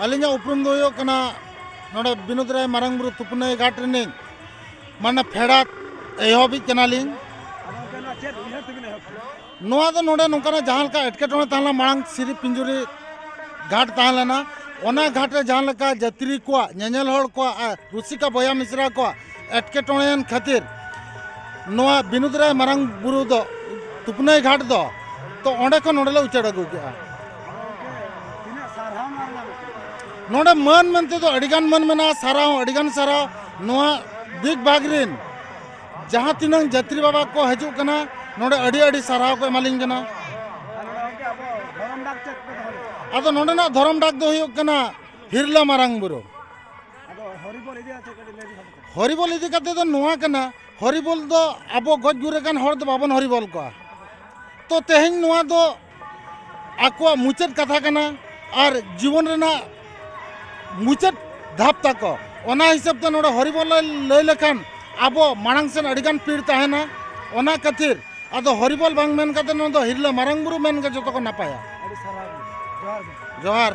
अलिंग उपरुम दो नोड़े विनोद राय मारंग बुरु तुपने घाट रिनिंग माने फेड़ा एहबी कनालिंग नोआ दो नोड़े नोंकाना जहां लका एटकेटोणे ताहला मांग सिरी पिंजुरी घाट ताहलेना ओना घाट रे जहां लका जात्री को नेनेल हड़ को रुसिका बया मिश्रा को एटकेटोणेन खातिर नोआ विनोद राय मारंग बुरु दो तुपने घाट दो तो ओंडे को नोड़े उचड़ अगु के नोड़े मन मनते तो अडिगान मन मेना साराव अडिगान साराव नोआ बिग बागरिन जहां तिनंग जात्री बाबा को हजू कना नोड़े अड़ी अड़ी साराव को एमालिंग कना आदो नोड़े ना धर्म डाक दो हुयुग कना हिरला मारंग बुरु हरिबोल इदी कते दो नोआ कना हरिबोल दो आबो गज गुरे कान हर दो बाबन हरिबोल को तो तेहेन नोआ दो आको मुचत कथा कना और जीवन रेना मुचत धाप तक ओना हिसाब ते नोड़े हरिबोल लय लेखान आबो मांग सेन अडिगान पीड़ ताहेना ओना खातिर आदो हरिबोल बांग मेन कते नो दो हिरला मारंग बुरु मेन के जतो को नापाया जोहार।